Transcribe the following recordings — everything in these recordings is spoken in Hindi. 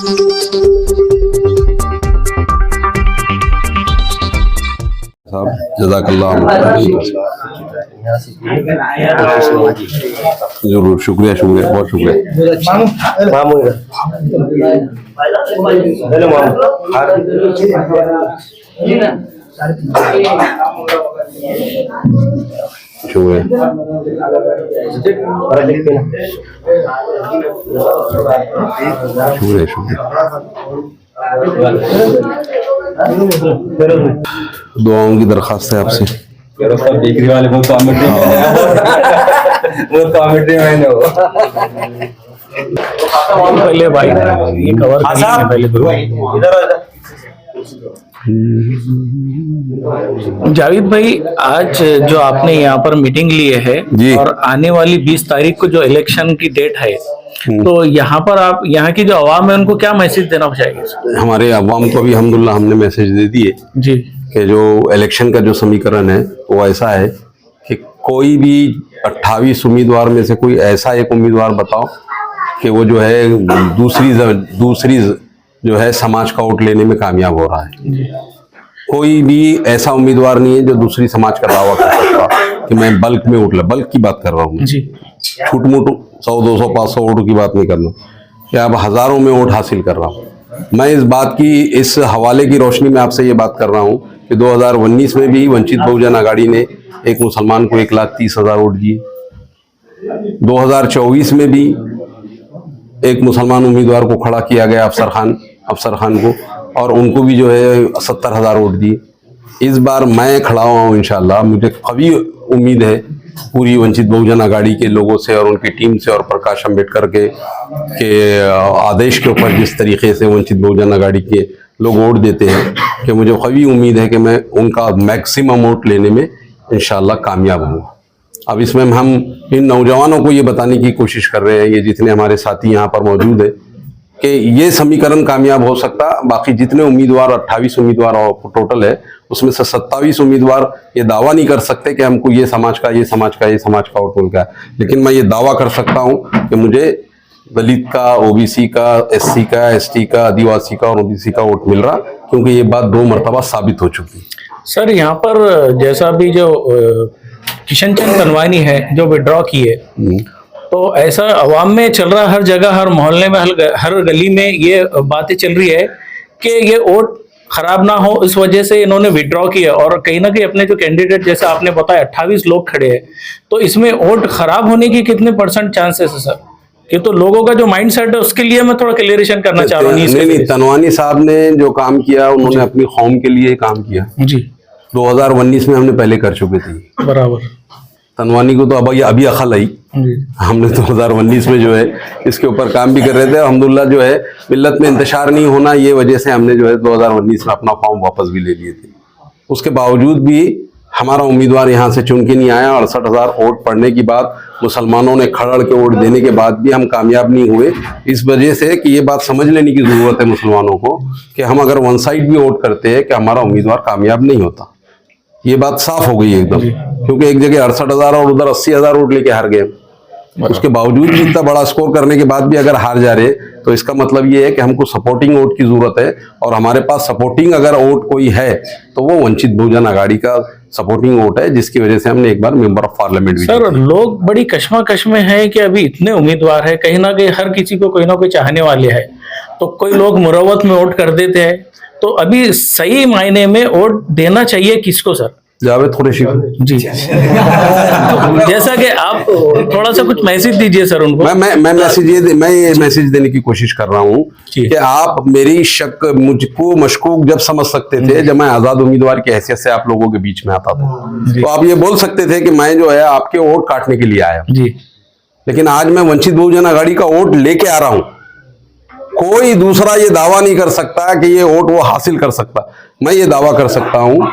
साहब जज़ाकल्लाह, जरूर, शुक्रिया शुक्रिया, बहुत शुक्रिया। शुक्रिया शुक्रिया। दुआओं की दरख्वास्त है आपसे। बेकरी वाले वो तो अमिट्री में वो पहले भाई ये कवर पहले जावेद भाई, आज जो आपने यहाँ पर मीटिंग ली है और आने वाली 20 तारीख को जो इलेक्शन की डेट है, तो यहाँ पर आप यहाँ की जो अवाम है उनको क्या मैसेज देना चाहिए? हमारे अवाम को भी अल्हम्दुलिल्लाह हमने मैसेज दे दिए जी कि जो इलेक्शन का जो समीकरण है वो ऐसा है कि कोई भी 28 उम्मीदवार में से कोई ऐसा एक उम्मीदवार बताओ कि वो जो है दूसरी जो है समाज का वोट लेने में कामयाब हो रहा है। कोई भी ऐसा उम्मीदवार नहीं है जो दूसरी समाज का दावा कर सकता कि मैं बल्क में वोट बल्क की बात कर रहा हूँ, छूट मूट 100 200 500 वोट की बात नहीं करना कि अब हजारों में वोट हासिल कर रहा हूँ। मैं इस बात की इस हवाले की रोशनी में आपसे ये बात कर रहा हूँ कि 2019 में भी वंचित बहुजन आघाड़ी ने एक मुसलमान को 1,30,000 वोट दिए। 2024 में भी एक मुसलमान उम्मीदवार को खड़ा किया गया, अफसर खान को, और उनको भी जो है 70,000 वोट दिए। इस बार मैं खड़ा हुआ हूँ इंशाअल्लाह। मुझे कभी उम्मीद है पूरी वंचित बहुजन आघाड़ी के लोगों से और उनकी टीम से और प्रकाश अम्बेडकर के आदेश के ऊपर जिस तरीके से वंचित बहुजन आघाड़ी के लोग वोट देते हैं कि मुझे कभी उम्मीद है कि मैं उनका मैक्सिमम वोट लेने में इंशाअल्लाह कामयाब हूँ। अब इसमें हम इन नौजवानों को ये बताने की कोशिश कर रहे हैं, ये जितने हमारे साथी यहाँ पर मौजूद है, कि ये समीकरण कामयाब हो सकता। बाकी जितने उम्मीदवार 28 उम्मीदवार टोटल है उसमें से 27 उम्मीदवार ये दावा नहीं कर सकते कि हमको ये समाज का वोट मिल गया। लेकिन मैं ये दावा कर सकता हूँ कि मुझे दलित का, ओबीसी का, एससी का, एसटी का, आदिवासी का और ओबीसी का वोट मिल रहा, क्योंकि ये बात 2 मरतबा साबित हो चुकी। सर यहाँ पर जैसा भी जो किशन चंद तनवानी है जो विड्रॉ किए, तो ऐसा अवाम में चल रहा, हर जगह, हर मोहल्ले में, हर गली में ये बातें चल रही है कि ये वोट खराब ना हो, इस वजह से इन्होंने विड्रॉ किया। और कहीं ना कहीं अपने जो कैंडिडेट, जैसे आपने बताया 28 लोग खड़े हैं, तो इसमें वोट खराब होने की कितने % चांसेस है सर? कि तो लोगों का जो माइंड सेट है उसके लिए मैं थोड़ा क्लियरेशन करना चाह रहा हूँ। नहीं, तनवानी साहब ने जो काम किया उन्होंने अपनी कौम के लिए काम किया जी। 2019 में हमने पहले कर चुके थे बराबर। तनवानी को तो अभी अकल आई, हमने 2019 में जो है इसके ऊपर काम भी कर रहे थे। अल्हम्दुलिल्लाह जो है मिल्लत में इंतशार नहीं होना, ये वजह से हमने जो है 2019 में अपना फॉर्म वापस भी ले लिए थे। उसके बावजूद भी हमारा उम्मीदवार यहाँ से चुन के नहीं आया। 68,000 वोट पड़ने के बाद, मुसलमानों ने खड़ड़ के वोट देने के बाद भी हम कामयाब नहीं हुए, इस वजह से कि ये बात समझ लेने की जरूरत है मुसलमानों को कि हम अगर वन साइड भी वोट करते हैं कि हमारा उम्मीदवार कामयाब नहीं होता। ये बात साफ हो गई एकदम, क्योंकि एक जगह 68,000 और उधर 80,000 वोट लेके हार गए। उसके बावजूद भी इतना बड़ा स्कोर करने के बाद भी अगर हार जा रहे, तो इसका मतलब ये है कि हमको सपोर्टिंग वोट की जरूरत है। और हमारे पास सपोर्टिंग अगर वोट कोई है तो वो वंचित बहुजन आघाड़ी का सपोर्टिंग वोट है, जिसकी वजह से हमने एक बार मेंबर ऑफ पार्लियामेंट भी। सर, लोग बड़ी कश्मकश में है कि अभी इतने उम्मीदवार है, कहीं ना कहीं हर किसी को कोई ना कोई चाहने वाले है, तो कोई लोग मुरवत में वोट कर देते हैं। तो अभी सही मायने में वोट देना चाहिए किसको सर? जावेद कुरैशी जी। जैसा कि आप थोड़ा सा कुछ मैसेज दीजिए सर उनको। मैं ये मैसेज देने की कोशिश कर रहा हूँ कि आप मेरी शक, मुझको मशकूक जब समझ सकते थे जब मैं आजाद उम्मीदवार की हैसियत से आप लोगों के बीच में आता था, तो आप ये बोल सकते थे कि मैं जो है आपके वोट काटने के लिए आया जी। लेकिन आज मैं वंचित बहुजन आघाड़ी का वोट लेके आ रहा हूँ। कोई दूसरा ये दावा नहीं कर सकता कि ये वोट वो हासिल कर सकता। मैं ये दावा कर सकता हूँ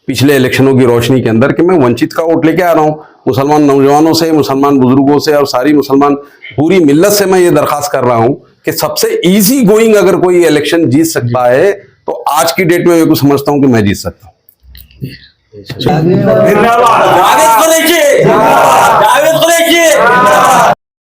पिछले इलेक्शनों की रोशनी के अंदर कि मैं वंचित का वोट लेके आ रहा हूँ। मुसलमान नौजवानों से, मुसलमान बुजुर्गों से और सारी मुसलमान पूरी मिल्लत से मैं ये दरखास्त कर रहा हूँ कि सबसे इजी गोइंग अगर कोई इलेक्शन जीत सकता है तो आज की डेट में मैं कुछ समझता हूँ कि मैं जीत सकता हूँ।